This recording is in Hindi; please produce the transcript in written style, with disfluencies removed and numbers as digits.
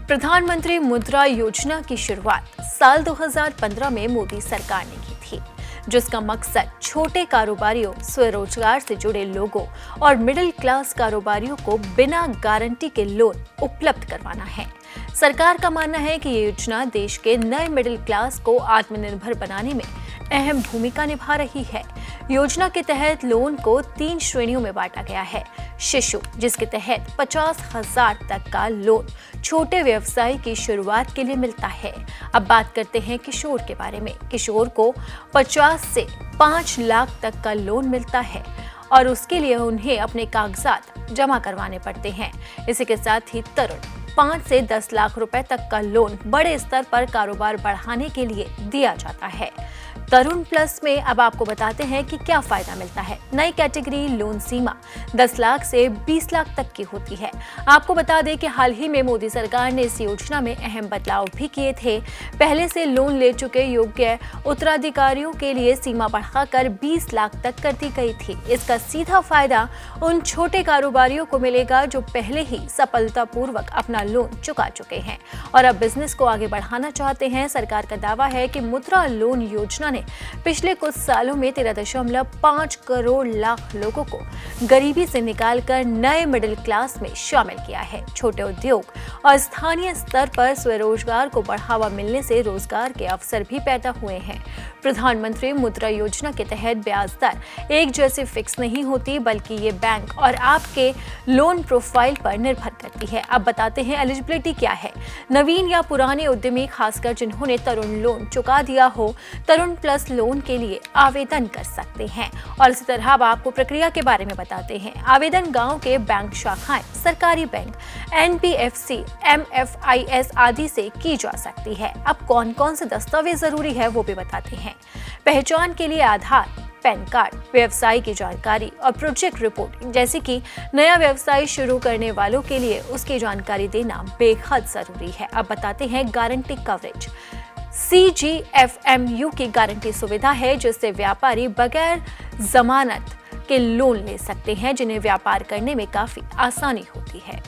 प्रधानमंत्री मुद्रा योजना की शुरुआत साल 2015 में मोदी सरकार ने की थी, जिसका मकसद छोटे कारोबारियों, स्वरोजगार से जुड़े लोगों और मिडिल क्लास कारोबारियों को बिना गारंटी के लोन उपलब्ध करवाना है। सरकार का मानना है कि ये योजना देश के नए मिडिल क्लास को आत्मनिर्भर बनाने में अहम भूमिका निभा रही है। योजना के तहत लोन को 3 श्रेणियों में बांटा गया है। शिशु, जिसके तहत 50,000 तक का लोन छोटे व्यवसाय की शुरुआत के लिए मिलता है। अब बात करते हैं किशोर के बारे में। किशोर को 50 से 5 लाख तक का लोन मिलता है और उसके लिए उन्हें अपने कागजात जमा करवाने पड़ते हैं। इसी के साथ ही तरुण 5 से 10 लाख रुपए तक का लोन बड़े स्तर पर कारोबार बढ़ाने के लिए दिया जाता है। तरुण प्लस में अब आपको बताते हैं कि क्या फायदा मिलता है। नई कैटेगरी लोन सीमा 10 लाख से 20 लाख तक की होती है। आपको बता दें कि हाल ही में मोदी सरकार ने इस योजना में अहम बदलाव भी किए थे। पहले से लोन ले चुके योग्य उत्तराधिकारियों के लिए सीमा बढ़ाकर 20 लाख तक कर दी गई थी। इसका सीधा फायदा उन छोटे कारोबारियों को मिलेगा जो पहले ही सफलतापूर्वक अपना लोन चुका चुके हैं और अब बिजनेस को आगे बढ़ाना चाहते हैं। सरकार का दावा है कि मुद्रा लोन योजना ने पिछले कुछ सालों में 13.5 करोड़ लाख लोगों को गरीबी से निकालकर नए मिडिल क्लास में शामिल किया है। छोटे उद्योग और स्थानीय स्तर पर स्वरोजगार को बढ़ावा मिलने से रोजगार के अवसर भी पैदा हुए हैं। प्रधानमंत्री मुद्रा योजना के तहत ब्याज दर एक जैसी फिक्स नहीं होती, बल्कि ये बैंक और आपके लोन प्रोफाइल पर निर्भर करती है। अब बताते हैं एलिजिबिलिटी क्या है। नवीन या पुराने उद्यमी, खासकर जिन्होंने तरुण लोन चुका दिया हो, तरुण प्लस लोन के लिए आवेदन कर सकते हैं। और इसी तरह अब आपको प्रक्रिया के बारे में बताते हैं। आवेदन गांव के बैंक शाखाएं, सरकारी बैंक, NBFC, MFIS आदि से की जा सकती है। अब कौन कौन से दस्तावेज जरूरी है वो भी बताते हैं। पहचान के लिए आधार, पैन कार्ड, व्यवसाय की जानकारी और प्रोजेक्ट रिपोर्ट, जैसे कि नया व्यवसाय शुरू करने वालों के लिए उसकी जानकारी देना बेहद जरूरी है। अब बताते हैं गारंटी कवरेज। CGFMU की गारंटी सुविधा है, जिससे व्यापारी बगैर जमानत के लोन ले सकते हैं, जिन्हें व्यापार करने में काफी आसानी होती है।